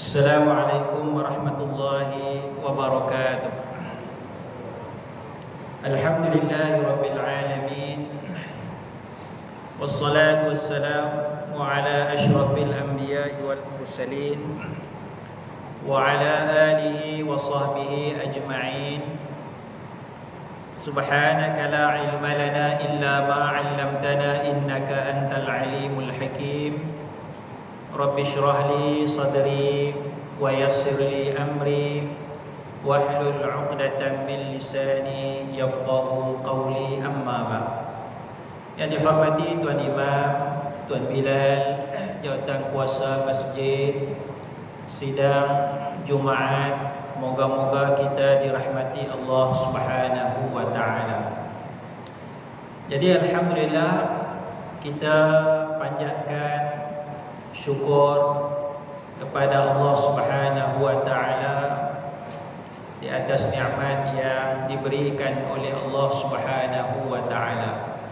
Assalamualaikum warahmatullahi wabarakatuh. Alhamdulillahi rabbil alamin. Wassalatu wassalamu ala asyrafil anbiya'i wal mursalin wa ala alihi wa sahbihi ajma'in. Subhanaka la ilma lana illa ma 'allamtana innaka antal alimul hakim. Rabbi shrah li sadri wa yassir li amri wahlul 'uqdatam min lisani yafqahu qawli, amma ba'd. Yang dihormati Tuan Imam, Tuan Bilal, jawatan kuasa masjid, sidang Jumaat, moga-moga kita dirahmati Allah Subhanahu wa taala. Jadi alhamdulillah kita panjatkan syukur kepada Allah Subhanahu wa taala di atas nikmat yang diberikan oleh Allah Subhanahu wa taala.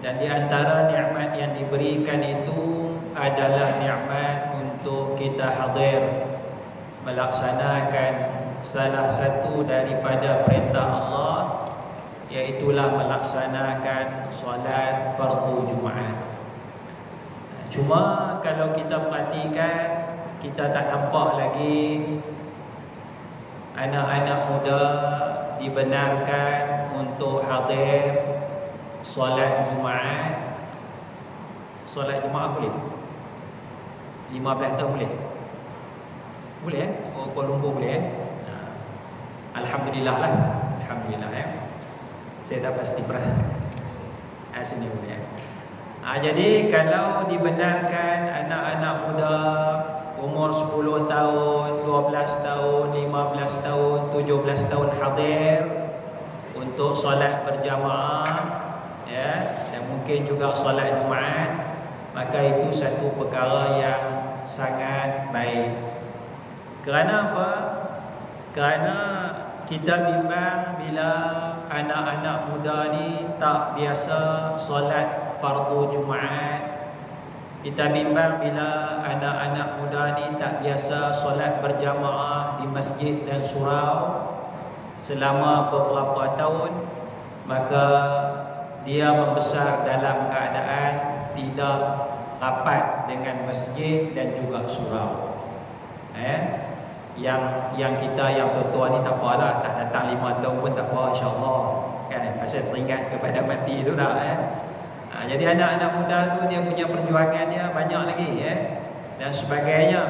Dan di antara nikmat yang diberikan itu adalah nikmat untuk kita hadir melaksanakan salah satu daripada perintah Allah, iaitulah melaksanakan solat fardu Jumaat. Cuma kalau kita perhatikan, kita tak nampak lagi anak-anak muda dibenarkan untuk hadir solat Jumaat. Solat Jumaat boleh? 15 tahun boleh? Boleh Oh, Kuala Lumpur boleh Alhamdulillah lah. Alhamdulillah Saya tak pasti perah sini boleh Jadi kalau dibenarkan anak-anak muda umur 10 tahun, 12 tahun, 15 tahun, 17 tahun hadir untuk solat berjamaah, dan mungkin juga solat Jumaat, maka itu satu perkara yang sangat baik. Kerana apa? Kerana kita bimbang bila anak-anak muda ni tak biasa solat fardu Jumaat. Kita bimbang bila anak-anak muda ni tak biasa solat berjamaah di masjid dan surau selama beberapa tahun, maka dia membesar dalam keadaan tidak rapat dengan masjid dan juga surau. Yang kita yang tua-tua ni tak apalah, tak datang 5 tahun pun tak apa, insya-Allah kan, pasal teringat kepada mati tu dah. Jadi anak-anak muda tu dia punya perjuangan dia banyak lagi dan sebagainya.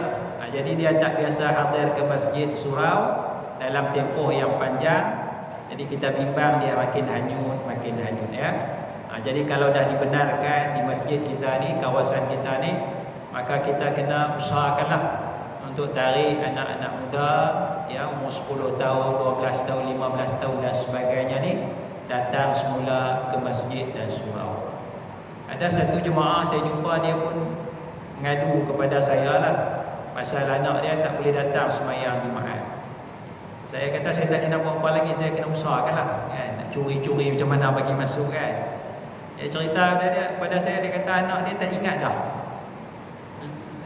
Jadi dia tak biasa hadir ke masjid surau dalam tempoh yang panjang. Jadi kita bimbang dia makin hanyut Jadi kalau dah dibenarkan di masjid kita ni, kawasan kita ni, maka kita kena usahakanlah untuk tarik anak-anak muda umur 10 tahun, 12 tahun, 15 tahun dan sebagainya ni datang semula ke masjid dan surau. Ada satu jemaah saya jumpa, dia pun mengadu kepada saya lah pasal anak dia tak boleh datang sembahyang Jumaat. Saya kata saya tak nak buat apa lagi, saya kena usahakan lah nak curi-curi macam mana bagi masuk kan. Dia cerita kepada saya, dia kata anak dia tak ingat dah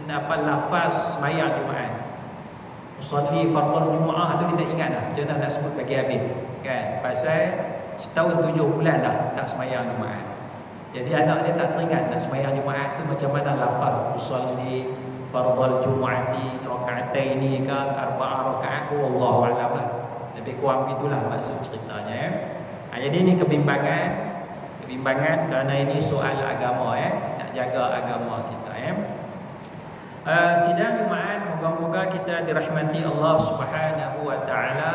lafaz sembahyang Jumaat. Usalli fardhu Jumaah tu dia tak ingat dah. Macam mana nak sebut bagi habis kan. Pasal setahun 7 bulan dah tak sembahyang Jumaat. Jadi anak dia tak teringat nak sembahyang Jumaat tu macam mana lafaz usalli fardhu Jumaati raka'ataini ke arba'a raka'at, wallahu a'lam lah. Lebih kurang begitulah maksud ceritanya. Jadi ini kebimbangan kerana ini soal agama nak jaga agama kita Sidang Jumaat, moga-moga kita dirahmati Allah Subhanahu wa taala.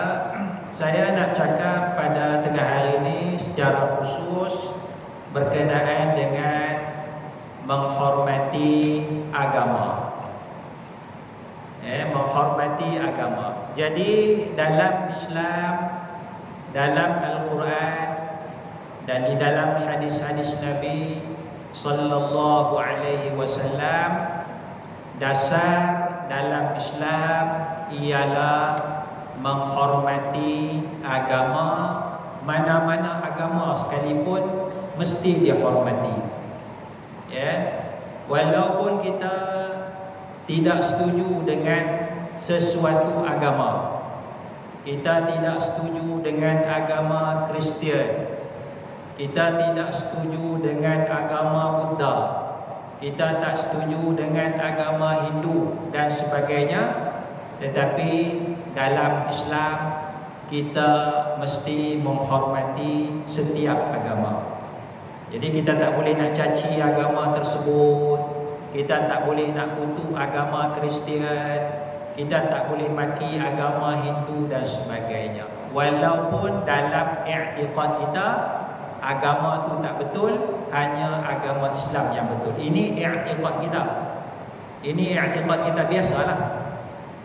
Saya nak cakap pada tengah hari ini secara khusus berkenaan dengan menghormati agama. Menghormati agama. Jadi dalam Islam, dalam Al-Quran dan di dalam hadis-hadis Nabi sallallahu alaihi wasallam, dasar dalam Islam ialah menghormati agama. Mana-mana agama sekalipun mesti dihormati. Walaupun kita tidak setuju dengan sesuatu agama. Kita tidak setuju dengan agama Kristian. Kita tidak setuju dengan agama Buddha. Kita tak setuju dengan agama Hindu dan sebagainya. Tetapi dalam Islam kita mesti menghormati setiap agama. Jadi kita tak boleh nak caci agama tersebut. Kita tak boleh nak kutuk agama Kristian. Kita tak boleh maki agama Hindu dan sebagainya. Walaupun dalam i'tiqad kita agama tu tak betul, hanya agama Islam yang betul. Ini i'tiqad kita. Ini i'tiqad kita biasalah.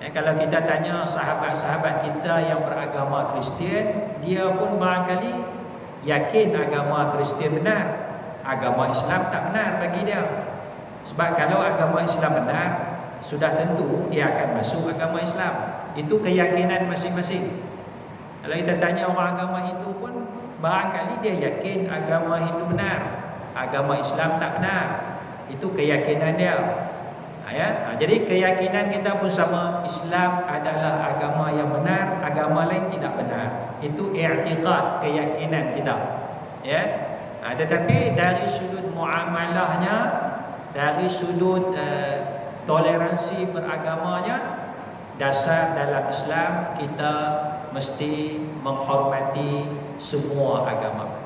Kalau kita tanya sahabat-sahabat kita yang beragama Kristian, dia pun barangkali yakin agama Kristian benar, agama Islam tak benar bagi dia. Sebab kalau agama Islam benar, sudah tentu dia akan masuk agama Islam. Itu keyakinan masing-masing. Kalau kita tanya orang agama Hindu pun, barangkali dia yakin agama Hindu benar, agama Islam tak benar. Itu keyakinan dia. Jadi keyakinan kita pun sama. Islam adalah agama yang benar, agama lain tidak benar. Itu i'tiqad, keyakinan kita. Tetapi dari sudut muamalahnya, dari sudut toleransi beragamanya, dasar dalam Islam kita mesti menghormati semua agama.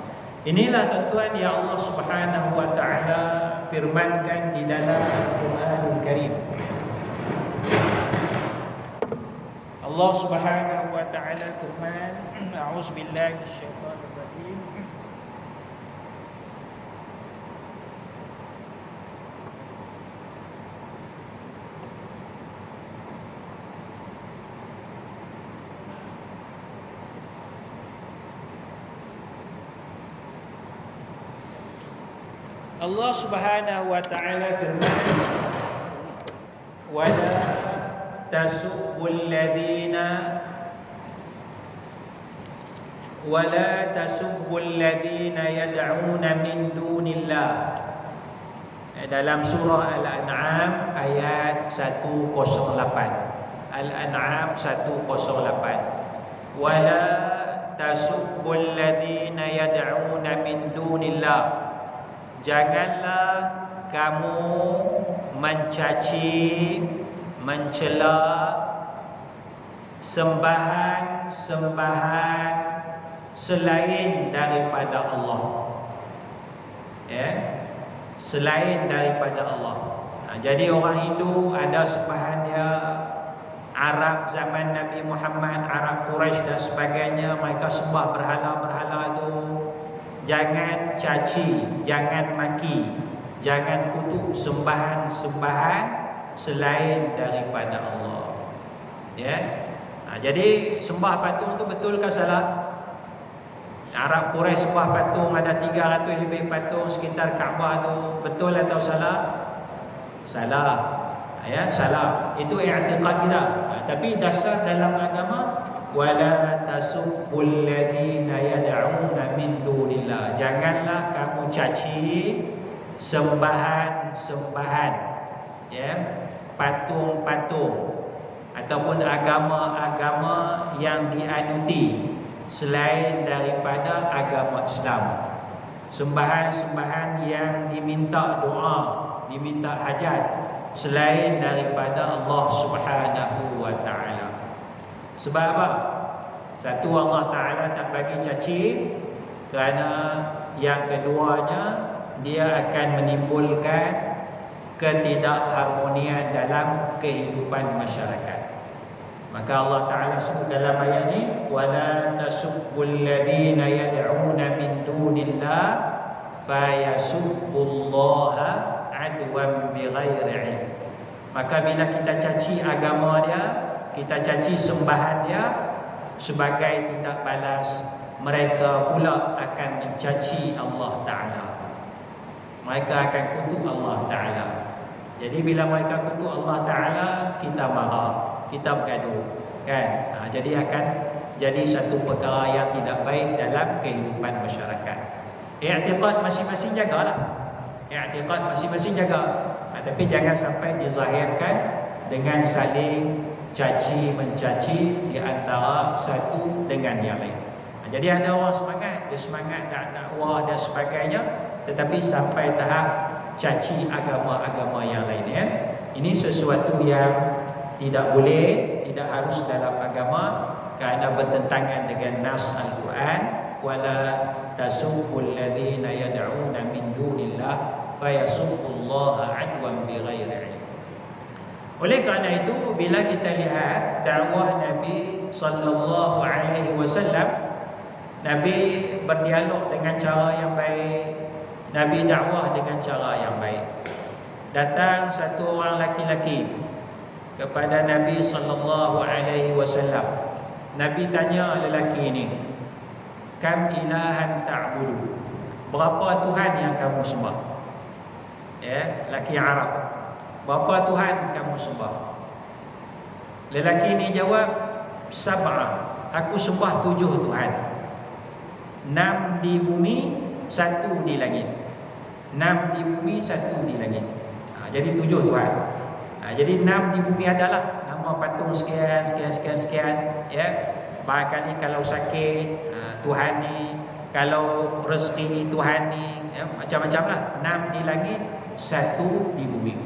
Inilah tuan-tuan yang Allah Subhanahu wa taala firmankan di dalam Al-Quranul Karim. Allah Subhanahu wa taala firman, a'udzubillahi minasyaitonir rajim. Allah Subhanahu wa taala firman, wala tasubbul ladina yad'una min dunillah. Dalam surah Al-An'am ayat 108. Al-An'am 108. Wala tasubbul ladina yad'una min dunillah. Janganlah kamu mencaci, mencela sembahan-sembahan selain daripada Allah. Selain daripada Allah. Jadi orang Hindu ada sembahan dia. Arab zaman Nabi Muhammad, Arab Quraisy dan sebagainya, mereka sembah berhala-berhala tu. Jangan caci, jangan maki, jangan kutuk sembahan-sembahan selain daripada Allah. Jadi sembah patung tu betul ke salah? Arab Quraisy sembah patung, ada 300 lebih patung sekitar Kaabah tu, betul atau salah? Salah. Salah. Itu i'tiqad kita. Tapi dasar dalam agama, wala tasubbul ladina yad'una min dunillah. Janganlah kamu caci sembahan-sembahan, patung-patung ataupun agama-agama yang dianuti selain daripada agama Islam. Sembahan-sembahan yang diminta doa, diminta hajat selain daripada Allah Subhanahu wa taala. Sebab apa? Satu, Allah Ta'ala tak bagi caci. Kerana yang keduanya, dia akan menimbulkan ketidakharmonian dalam kehidupan masyarakat. Maka Allah Ta'ala sebut dalam ayat ni, wala tasubbul ladina yad'una min dunillah fayasubbullaha adwan bighairi ilm. Maka bila kita caci agama dia, kita caci sembahan dia, sebagai tindak balas, mereka pula akan mencaci Allah Ta'ala. Mereka akan kutuk Allah Ta'ala. Jadi bila mereka kutuk Allah Ta'ala, kita marah, kita bergaduh, kan? Jadi akan jadi satu perkara yang tidak baik dalam kehidupan masyarakat. I'tiqad masing-masing jagalah. I'tiqad masing-masing jaga. Tapi jangan sampai dizahirkan dengan saling caci mencaci di antara satu dengan yang lain. Jadi ada orang semangat, dia semangat nak dakwah dan sebagainya, tetapi sampai tahap caci agama-agama yang lain ya. Ini sesuatu yang tidak boleh, tidak harus dalam agama, kerana bertentangan dengan nas Al-Quran. Wala tasubbul ladzina yad'una min dunillah fayasubbullaha 'adwan bighairi 'ilm. Oleh kerana itu, bila kita lihat dakwah Nabi sallallahu alaihi wasallam, Nabi berdialog dengan cara yang baik, Nabi dakwah dengan cara yang baik. Datang satu orang laki-laki kepada Nabi sallallahu alaihi wasallam. Nabi tanya lelaki ini, "Kam ilahan ta'budu?" Berapa Tuhan yang kamu sembah? Ya, lelaki Arab. Berapa Tuhan kamu sembah? Lelaki ini jawab, "Sab'ah." Aku sembah 7 Tuhan. 6 di bumi, 1 di langit. 6 di bumi, 1 di langit. Jadi 7 Tuhan. Jadi 6 di bumi adalah nama patung sekian, ya. Barangkali kalau sakit, Tuhan ni. Kalau rezeki, Tuhan ni, ya, macam-macam lah. 6 di langit, 1 di bumi.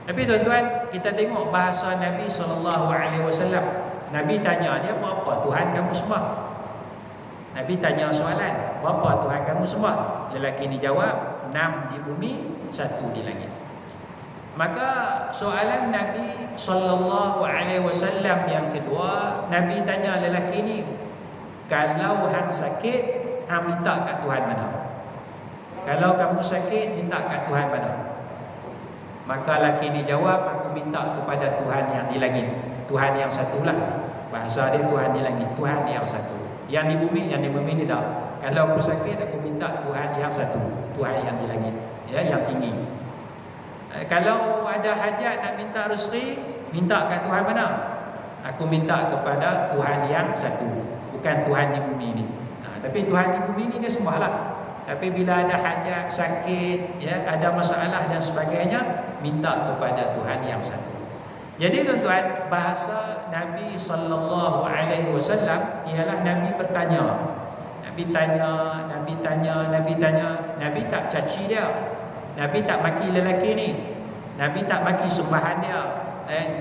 Tapi tuan-tuan, kita tengok bahasa Nabi SAW. Nabi tanya dia, "Berapa Tuhan kamu sembah?" Nabi tanya soalan, "Berapa Tuhan kamu sembah?" Lelaki ni jawab, 6 di bumi, 1 di langit. Maka soalan Nabi SAW yang kedua, Nabi tanya lelaki ni, "Kalau hang sakit, hang minta kat Tuhan mana? Kalau kamu sakit, minta kat Tuhan mana?" Maka lelaki ni jawab, "Aku minta kepada Tuhan yang di langit." Tuhan yang satulah. Bahasa dia Tuhan di langit, Tuhan yang satu. Yang di bumi ni tak. Kalau aku sakit, aku minta Tuhan yang satu, Tuhan yang di langit, ya, yang tinggi. Kalau ada hajat nak minta rezeki, minta kat Tuhan mana? Aku minta kepada Tuhan yang satu, bukan Tuhan di bumi ni. Tapi Tuhan di bumi ni dia sembahlah. Tapi bila ada hajat, sakit, ya, ada masalah dan sebagainya, minta kepada Tuhan yang satu. Jadi tuan-tuan, bahasa Nabi sallallahu alaihi wasallam ialah Nabi bertanya. Nabi tanya. Nabi tak caci dia. Nabi tak maki lelaki ni. Nabi tak maki sembahan dia.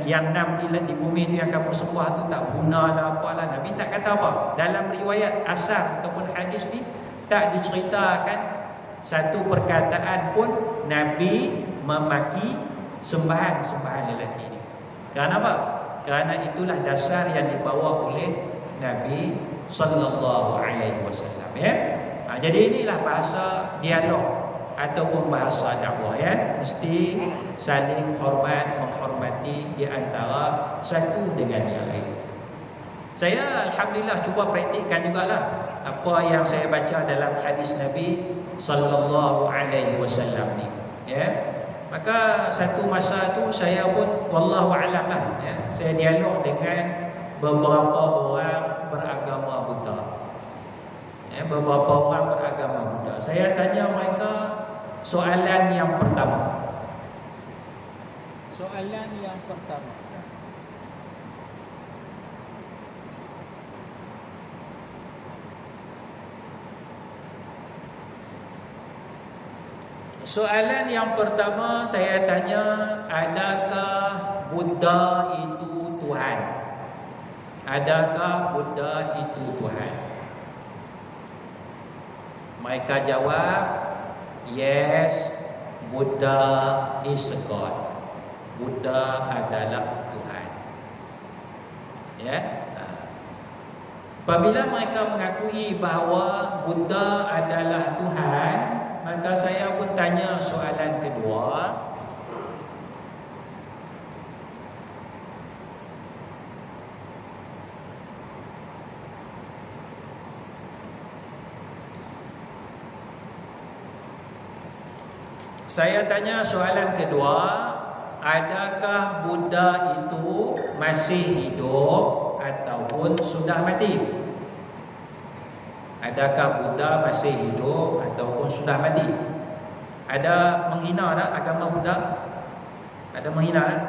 Yang 6 di bumi tu yang kamu sembah tu tak guna lah apalah. Nabi tak kata apa. Dalam riwayat asar ataupun hadis ni tak diceritakan satu perkataan pun Nabi memaki sembahan lelaki ni. Kerana apa? Kerana itulah dasar yang dibawa oleh Nabi sallallahu alaihi wasallam, ya. Jadi inilah bahasa dialog ataupun bahasa dakwah, ya. Mesti saling menghormati di antara satu dengan yang lain. Saya alhamdulillah cuba praktikkan jugalah apa yang saya baca dalam hadis Nabi sallallahu alaihi wasallam ni, ya. Maka satu masa tu saya pun wallahu alam lah, ya, saya dialog dengan beberapa orang beragama Buddha. Ya, beberapa orang beragama Buddha. Saya tanya mereka soalan yang pertama. Soalan yang pertama saya tanya, adakah Buddha itu Tuhan? Adakah Buddha itu Tuhan? Mereka jawab, yes, Buddha is a God. Buddha adalah Tuhan. Ya. Apabila mereka mengakui bahawa Buddha adalah Tuhan, maka saya pun tanya soalan kedua. Saya tanya soalan kedua, adakah Buddha itu masih hidup ataupun sudah mati? Adakah Buddha masih hidup ataupun sudah mati? Ada menghina tak agama Buddha? Ada menghina tak?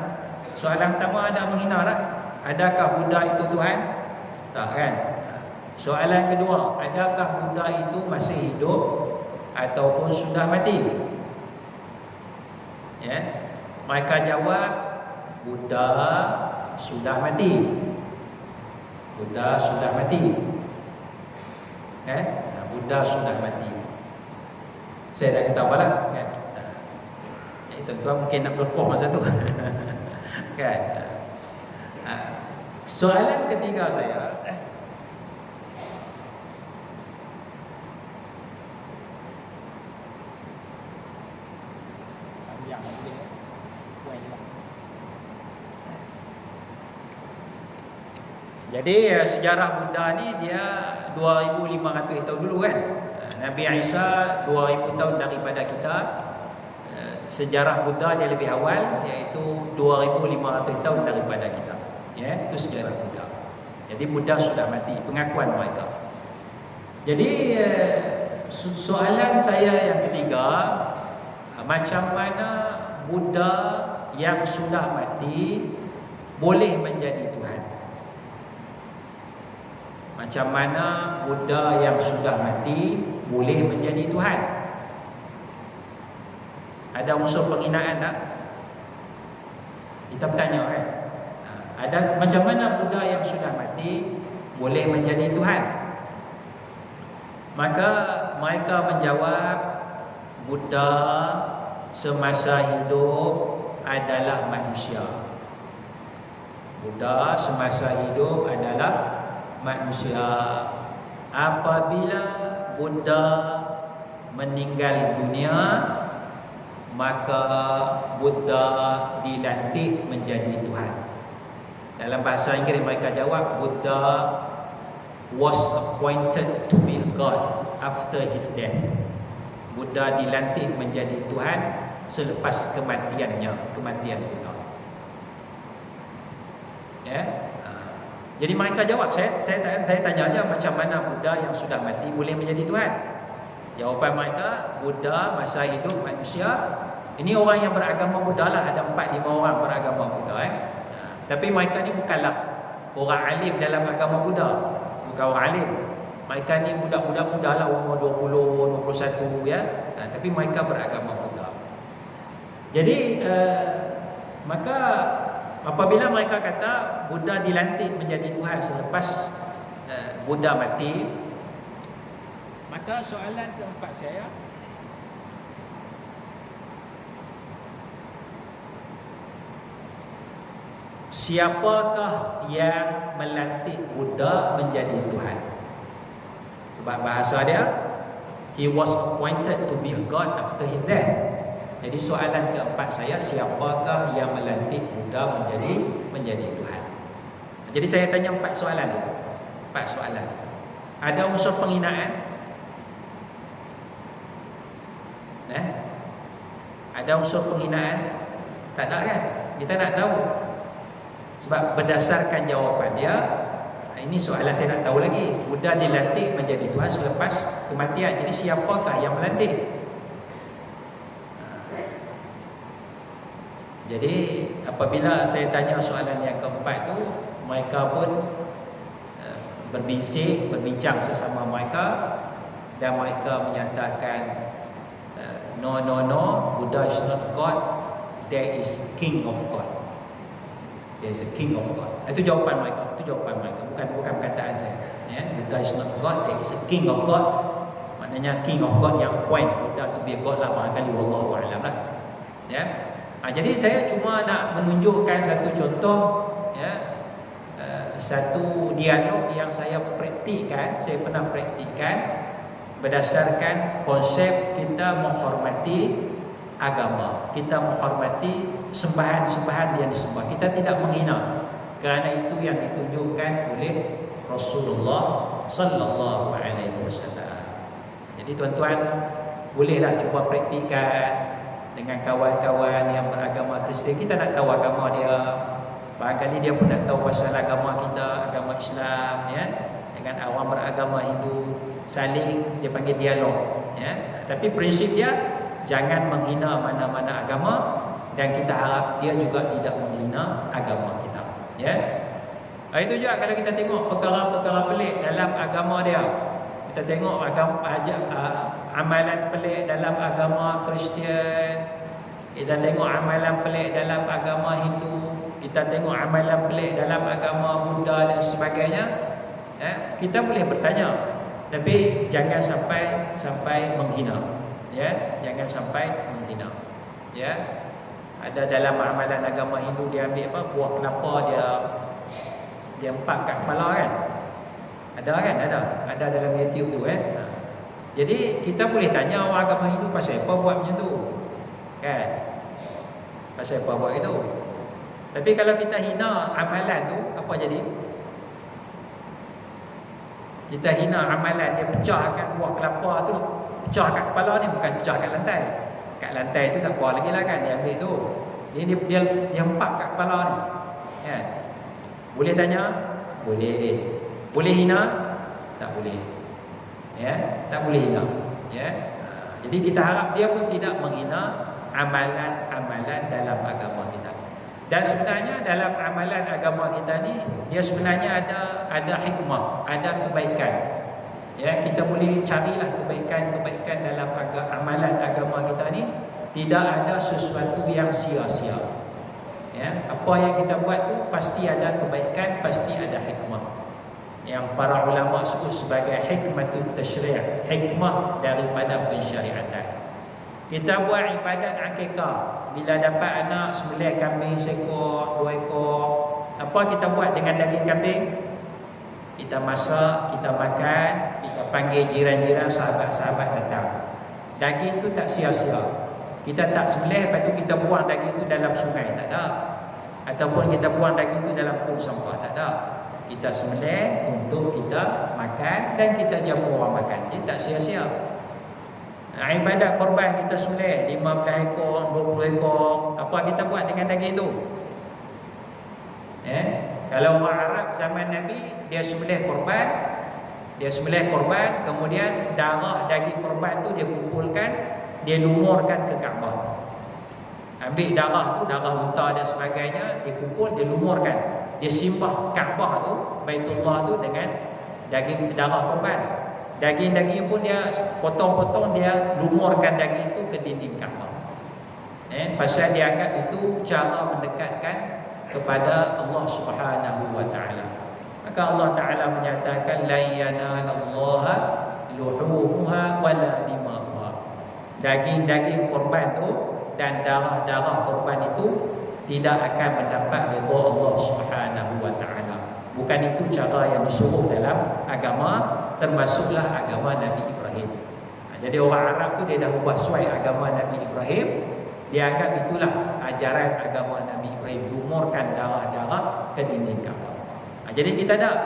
Soalan pertama ada menghina lah. Adakah Buddha itu Tuhan? Tak kan? Soalan kedua, adakah Buddha itu masih hidup ataupun sudah mati? Ya. Mereka jawab, Buddha sudah mati. Buddha sudah mati. Buddha sudah mati. Saya dah kata apalah kan. Tuan-tuan mungkin nak pelekoh masa tu. Kan. Soalan ketiga saya, jadi sejarah Buddha ni dia 2500 tahun dulu kan. Nabi Isa 2000 tahun daripada kita. Sejarah Buddha dia lebih awal, iaitu 2500 tahun daripada kita. Ya, itu sejarah Buddha. Jadi Buddha sudah mati, pengakuan mereka. Jadi soalan saya yang ketiga, macam mana Buddha yang sudah mati boleh menjadi Tuhan? Macam mana Buddha yang sudah mati boleh menjadi Tuhan? Ada unsur penghinaan tak? Kita bertanya kan? Ada macam mana Buddha yang sudah mati boleh menjadi Tuhan? Maka mereka menjawab, Buddha semasa hidup adalah manusia. Buddha semasa hidup adalah manusia. Apabila Buddha meninggal dunia, maka Buddha dilantik menjadi Tuhan. Dalam bahasa Inggeris mereka jawab, Buddha was appointed to be a God after his death. Buddha dilantik menjadi Tuhan selepas kematiannya, kematian Buddha. Ya. Jadi mereka jawab, saya tanya aja macam mana Buddha yang sudah mati boleh menjadi Tuhan? Jawapan mereka, Buddha masa hidup manusia. Ini orang yang beragama Buddha lah, ada 4-5 orang beragama Buddha Tapi mereka ni bukanlah orang alim dalam agama Buddha. Bukan orang alim. Mereka ni budak-budak muda lah, umur 20, 21 ya. Tapi mereka beragama Buddha. Jadi maka apabila mereka kata Buddha dilantik menjadi Tuhan selepas Buddha mati, maka soalan keempat saya, siapakah yang melantik Buddha menjadi Tuhan? Sebab bahasa dia, he was appointed to be a God after his death. Jadi soalan keempat saya, siapakah yang melantik Buddha menjadi Tuhan? Jadi saya tanya 4 soalan tu. 4 soalan. Ada unsur penghinaan? Ada unsur penghinaan? Tak ada kan? Kita nak tahu. Sebab berdasarkan jawapan dia, ini soalan saya nak tahu lagi. Buddha dilantik menjadi Tuhan selepas kematian. Jadi siapakah yang melantik? Jadi apabila saya tanya soalan yang keempat tu, mereka pun berbincang sesama mereka, dan mereka menyatakan, no, Buddha is not God, there is King of God. There is a King of God. Itu jawapan mereka. Bukan perkataan saya. Ya, Buddha is not God, there is a King of God. Maknanya King of God yang appoint Buddha to be a God lah, barangkali wallahu a'lam lah. Ya. Jadi saya cuma nak menunjukkan satu contoh, ya, satu dialog yang saya pernah praktikkan berdasarkan konsep kita menghormati agama, kita menghormati sembahan-sembahan yang disembah. Kita tidak menghina, kerana itu yang ditunjukkan oleh Rasulullah sallallahu alaihi wasallam. Jadi tuan-tuan bolehlah cuba praktikkan dengan kawan-kawan yang beragama Kristian. Kita nak tahu agama dia, barangkali dia pun nak tahu pasal agama kita, agama Islam, ya. Dengan orang beragama Hindu, saling dia panggil dialog, ya. Tapi prinsip dia, jangan menghina mana-mana agama, dan kita harap dia juga tidak menghina agama kita. Ya. Itu juga kalau kita tengok perkara-perkara pelik dalam agama dia. Kita tengok amalan pelik dalam agama Kristian, kita tengok amalan pelik dalam agama Hindu, kita tengok amalan pelik dalam agama Buddha dan sebagainya. Kita boleh bertanya, tapi jangan sampai menghina. Ya, jangan sampai menghina. Ya. Ada dalam amalan agama Hindu dia ambil apa? Buah kelapa dia empat kat kepala kan? Ada kan? Ada dalam YouTube tu Jadi kita boleh tanya orang agama Hindu pasal apa buat macam tu. Kan? Pasal apa buat itu? Tapi kalau kita hina amalan tu, apa jadi? Kita hina amalan, dia pecahkan buah kelapa tu, pecah kat kepala ni, bukan pecah kat lantai. Kat lantai tu tak apa lagi lah kan, dia ambil tu. Dia empat kat kepala ni. Kan? Boleh tanya? Boleh. Boleh hina? Tak boleh. Ya, tak boleh hina. Ya. Jadi kita harap dia pun tidak menghina amalan-amalan dalam agama kita. Dan sebenarnya dalam amalan agama kita ni, dia sebenarnya ada hikmah, ada kebaikan. Ya, kita boleh carilah kebaikan-kebaikan dalam amalan agama kita ni. Tidak ada sesuatu yang sia-sia. Ya, apa yang kita buat tu pasti ada kebaikan, pasti ada hikmah. Yang para ulama sebut sebagai hikmatut tasyri', hikmah daripada pensyariatan. Kita buat ibadat akikah, bila dapat anak sembelih kambing seekor, 2 ekor, apa kita buat dengan daging kambing? Kita masak, kita makan, kita panggil jiran-jiran, sahabat-sahabat datang. Daging tu tak sia-sia. Kita tak sembelih, lepas tu kita buang daging tu dalam sungai, tak ada. Ataupun kita buang daging tu dalam tong sampah, tak ada. Kita sembelih untuk kita makan dan kita jamu orang makan. Dia tak sia-sia. Ibadat korban kita sembelih 15 ekor, 20 ekor, apa kita buat dengan daging tu? Kalau orang Arab zaman Nabi, dia sembelih korban, kemudian darah daging korban tu dia kumpulkan, dia lumurkan ke Kaabah. Ambil darah tu, darah unta dan sebagainya, dia kumpul, dia lumurkan. Dia simbah Kaabah tu, Baitullah tu dengan daging darah korban. Daging-daging pun dia potong-potong, dia lumurkan daging itu ke dinding Kaabah. Pasal dia anggap itu cara mendekatkan kepada Allah Subhanahu wa taala. Maka Allah Taala menyatakan la yanalallaha luhumuha wala dima'uha. Daging-daging korban tu dan darah-darah korban itu tidak akan mendapat redha Allah Subhanahu wa taala. Bukan itu cara yang disuruh dalam agama, termasuklah agama Nabi Ibrahim. Jadi orang Arab tu dia dah ubah suai agama Nabi Ibrahim. Dia anggap itulah ajaran agama Nabi Ibrahim, lumurkan darah-darah ke dinding Kaabah. Jadi kita tak,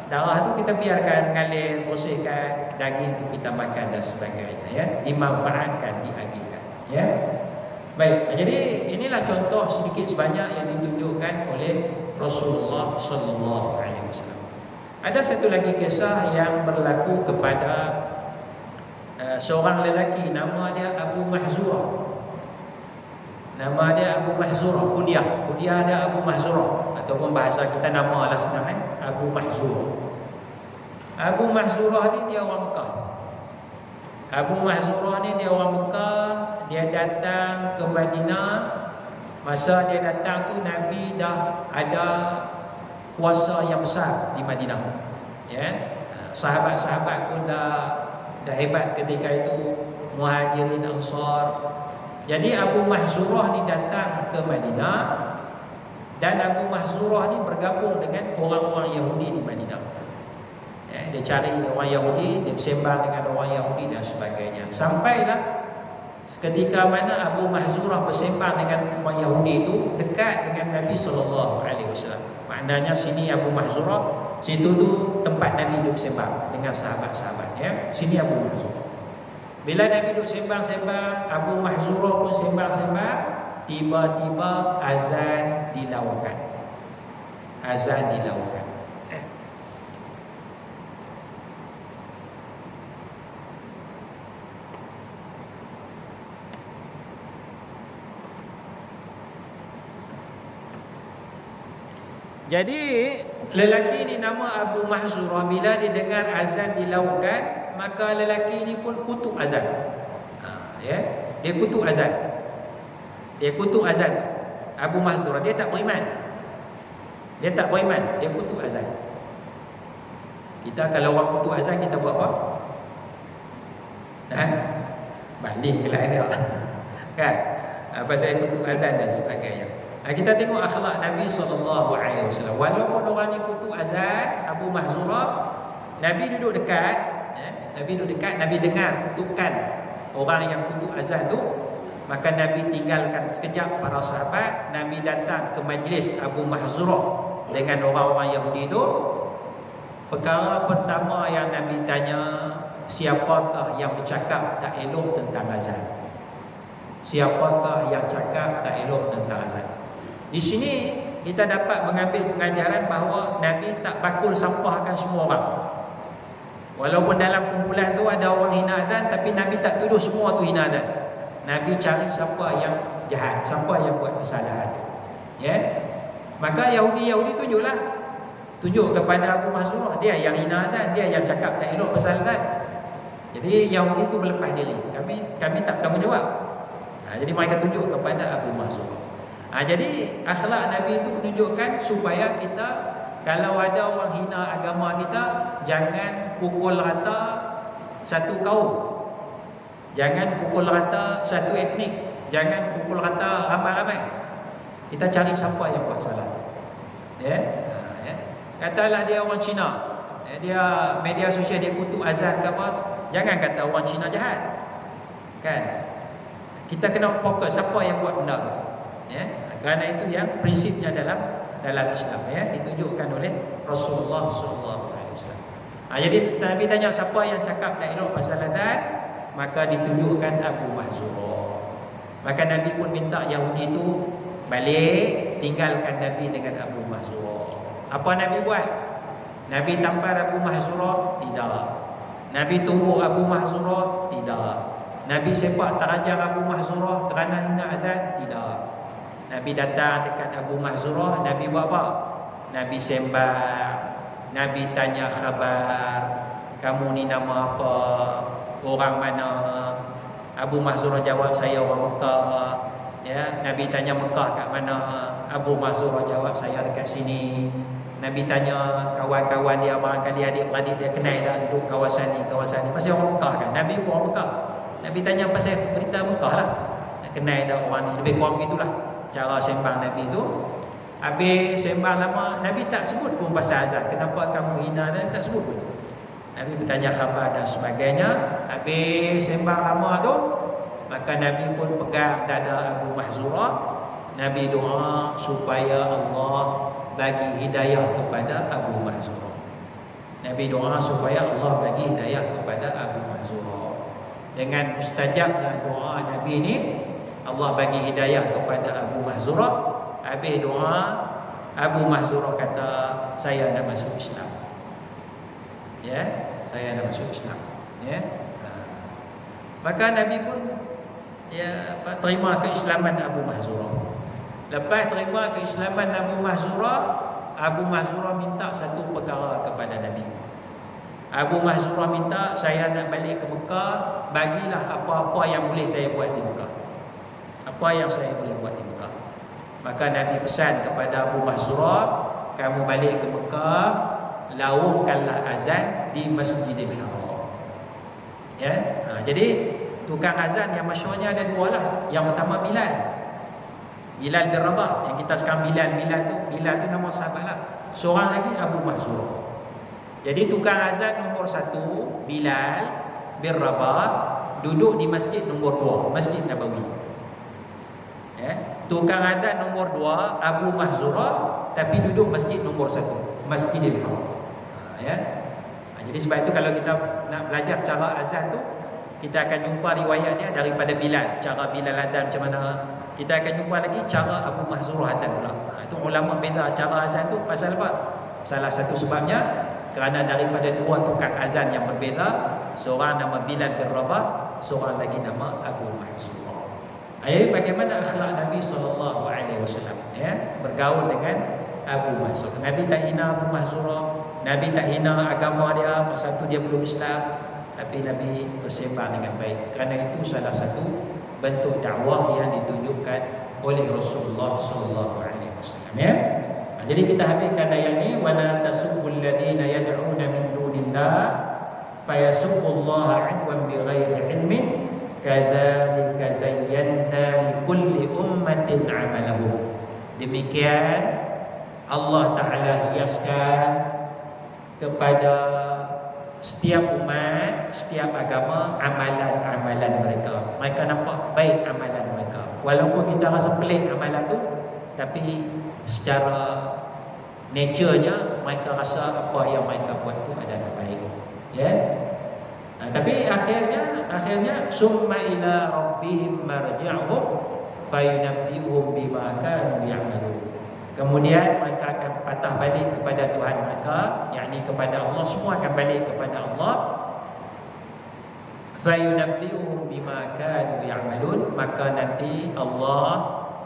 darah tu kita biarkan mengalir, bersihkan, daging tu kita makan dan sebagainya, ya, dimanfaatkan, diagihkan, ya. Baik, jadi inilah contoh sedikit sebanyak yang ditunjukkan oleh Rasulullah sallallahu alaihi wasallam. Ada satu lagi kisah yang berlaku kepada seorang lelaki, nama dia Abu Mahzurah. Nama dia Abu Mahzurah, kunyah dia Abu Mahzurah, ataupun bahasa kita nama lah senang, Abu Mahzurah. Abu Mahzurah ni dia orang Mekah. Abu Mahzurah ni dia orang Mekah. Dia datang ke Madinah. Masa dia datang tu Nabi dah ada kuasa yang besar di Madinah, ya. Sahabat-sahabat pun dah hebat ketika itu, Muhajirin, Ansar. Jadi Abu Mahzurah ni datang ke Madinah, dan Abu Mahzurah ni bergabung dengan orang-orang Yahudi di Madinah. Ya, dia cari orang Yahudi, dia bersembang dengan orang Yahudi dan sebagainya. Sampailah seketika mana Abu Mahzurah bersembang dengan orang Yahudi itu dekat dengan Nabi SAW. Maknanya sini Abu Mahzurah, situ tu tempat Nabi duduk sembang dengan sahabat-sahabatnya. Sini Abu Mahzurah. Bila Nabi duduk sembang-sembang, Abu Mahzurah pun sembang-sembang, tiba-tiba azan dilakukan. Azan dilakukan. Jadi lelaki ni nama Abu Mahzurah, bila dia dengar azan dilakukan, maka lelaki ni pun kutuk azan. Ya, dia kutuk azan. Dia kutuk azan. Abu Mahzurah dia tak beriman. Dia tak beriman, dia kutuk azan. Kita kalau orang kutuk azan, kita buat apa? Balinglah dia. Kan? Pasal kutuk azan dan sebagainya. Kita tengok akhlak Nabi SAW. Walaupun orang ni kutuk azan, Abu Mahzurah, Nabi duduk dekat, Nabi dengar kutukan orang yang kutuk azan tu, maka Nabi tinggalkan sekejap para sahabat. Nabi datang ke majlis Abu Mahzurah dengan orang-orang Yahudi tu. Perkara pertama yang Nabi tanya, siapakah yang bercakap tak elok tentang azan? Siapakah yang cakap tak elok tentang azan? Di sini kita dapat mengambil pengajaran bahawa Nabi tak bakul sampahkan semua orang. Walaupun dalam kumpulan tu ada orang hina azan, tapi Nabi tak tuduh semua tu hina azan. Nabi cari siapa yang jahat, siapa yang buat kesalahan. Ya. Maka Yahudi tunjuk kepada Abu Mahzurah, dia yang hina azan, dia yang cakap tak elok pasal azan. Jadi Yahudi tu berlepas diri. Kami tak bertanggungjawab. Jadi mereka tunjuk kepada Abu Mahzurah. Jadi akhlak Nabi itu menunjukkan supaya kita, kalau ada orang hina agama kita, jangan pukul rata satu kaum, jangan pukul rata satu etnik, jangan pukul rata ramai-ramai. Kita cari siapa yang buat salah. Katalah dia orang Cina, dia media sosial dia kutuk azan ke apa, jangan kata orang Cina jahat. Kan? Kita kena fokus siapa yang buat benda tu. Kerana itu yang prinsipnya dalam Islam, ditunjukkan oleh Rasulullah SAW. Jadi Nabi tanya siapa yang cakap tak elok pasal azan, maka ditunjukkan Abu Mahzurah. Maka Nabi pun minta Yahudi itu balik, tinggalkan Nabi dengan Abu Mahzurah. Apa Nabi buat? Nabi tampar Abu Mahzurah? Tidak. Nabi tumbuk Abu Mahzurah? Tidak. Nabi sepak terajang Abu Mahzurah kerana hina azan? Tidak. Nabi datang dekat Abu Mahzurah, Nabi buat apa? Nabi sembang, Nabi tanya khabar, kamu ni nama apa? Orang mana? Abu Mahzurah jawab, saya orang Mekah. Nabi tanya Mekah kat mana? Abu Mahzurah jawab, saya dekat sini. Nabi tanya kawan-kawan dia, barangkali adik-adik dia kenal tak untuk kawasan ni. Pasal orang Mekah kan? Nabi pun orang Mekah. Nabi tanya pasal berita Mekah lah. Kenal tak orang ni? Lebih kurang begitulah cara sembang Nabi tu. Habis sembang lama, Nabi tak sebut pun pasal azan. Kenapa kamu hina dan tak sebut pun. Nabi bertanya khabar dan sebagainya. Habis sembang lama tu, maka Nabi pun pegang dada Abu Mahzurah. Nabi doa supaya Allah bagi hidayah kepada Abu Mahzurah. Nabi doa supaya Allah bagi hidayah kepada Abu Mahzurah. Dengan mustajabnya doa Nabi ni, Allah bagi hidayah kepada Abu Mahzurah. Habis doa, Abu Mahzurah kata, saya nak masuk Islam. Saya nak masuk Islam. Maka Nabi pun terima keislaman Abu Mahzurah. Lepas terima keislaman Abu Mahzurah minta satu perkara kepada Nabi. Abu Mahzurah minta, saya nak balik ke Mekah, bagilah apa-apa yang boleh saya buat di Mekah. Apa yang saya boleh buat di Mekah. Maka Nabi pesan kepada Abu Mahzurah, kamu balik ke Mekah, laungkanlah azan di Masjidil Haram. Jadi tukang azan yang masyhurnya ada dua lah. Yang pertama Bilal bin Rabah, yang kita sekarang Bilal tu nama sahabat lah. Seorang lagi Abu Mahzurah. Jadi tukang azan nombor 1 Bilal bin Rabah, duduk di masjid nombor 2, Masjid Nabawi. Tukang azan nombor 2 Abu Mahzurah, tapi duduk masjid nombor 1, Masjidil Haram. Jadi sebab itu kalau kita nak belajar cara azan tu, kita akan jumpa riwayatnya daripada Bilal, cara Bilal azan macam mana. Kita akan jumpa lagi cara Abu Mahzurah azan pula. Itu ulama beza cara azan tu pasal apa? Salah satu sebabnya kerana daripada dua tukang azan yang berbeza, seorang nama Bilal bin Rabah, seorang lagi nama Abu Mahzurah. Bagaimana akhlak Nabi SAW bergaul dengan Abu Mahzurah. Nabi tak hina Abu Mahzurah, Nabi tak hina agama dia, masa tu dia belum Islam, tapi Nabi bersembah dengan baik. Kerana itu salah satu bentuk dakwah yang ditunjukkan oleh Rasulullah sallallahu alaihi wasallam, ya. Jadi kita habiskan ayat ni, wala tasubbul ladina yad'una min dunillah fayasubbullaha 'adwan bighairi ilmin kadzalika zayyana likulli ummatin 'amalahum. Demikian Allah Ta'ala hiaskan kepada setiap umat, setiap agama, amalan-amalan mereka. Mereka nampak baik amalan mereka, walaupun kita rasa pelik amalan tu, tapi secara nature-nya mereka rasa apa yang mereka buat tu adalah baik, ya. Tapi akhirnya summa ila rabbihim marji'uhum fayunabbi'uhum bima kanu ya'malun. Kemudian mereka akan patah balik kepada Tuhan mereka, yakni kepada Allah. Semua akan balik kepada Allah. Fayunabbi'uhum bima kanu ya'malun. Maka nanti Allah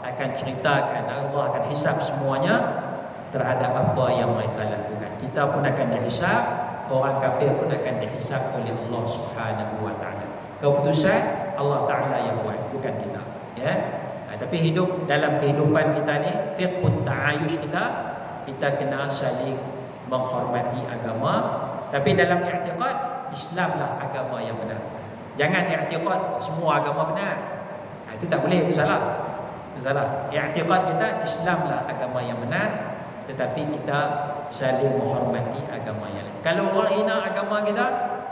akan ceritakan, Allah akan hisap semuanya terhadap apa yang mereka lakukan. Kita pun akan dihisap, orang kafir pun akan dihisap oleh Allah Subhanahu wa taala. Keputusan Allah Taala yang buat, bukan kita, ya. Tapi hidup dalam kehidupan kita ni, fiqhut ta'ayush kita kena saling menghormati agama. Tapi dalam i'tiqad, Islamlah agama yang benar. Jangan i'tiqad semua agama benar. Itu tak boleh, itu salah. Itu salah. I'tiqad kita Islamlah agama yang benar, tetapi kita saling menghormati agama yang lain. Kalau orang hina agama kita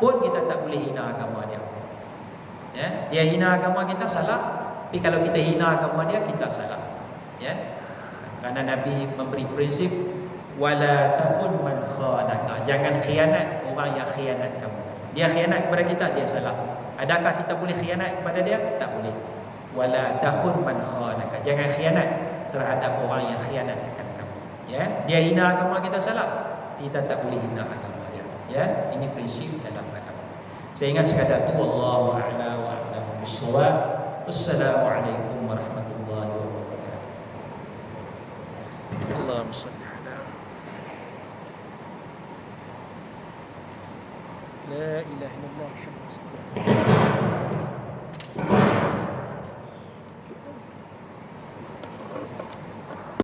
pun, kita tak boleh hina agama dia, ya. Dia hina agama kita, salah. Tapi kalau kita hina agama dia, kita salah, ya. Kerana Nabi memberi prinsip wala takun man khanaka. Jangan khianat orang yang khianat kamu. Dia khianat kepada kita, dia salah. Adakah kita boleh khianat kepada dia? Tak boleh. Wala takun man khanaka. Jangan khianat terhadap orang yang khianat akan kamu, ya. Dia hina agama kita, salah. Kita tak boleh hina agama dia, ya. Ini prinsip dalam agama. Saya ingat sekadar tu, wallahu a'la wa a'lamu bissawab. Assalamualaikum warahmatullahi wabarakatuh. Allahumma shalli ala la ilaha illallah Muhammadur rasulullah.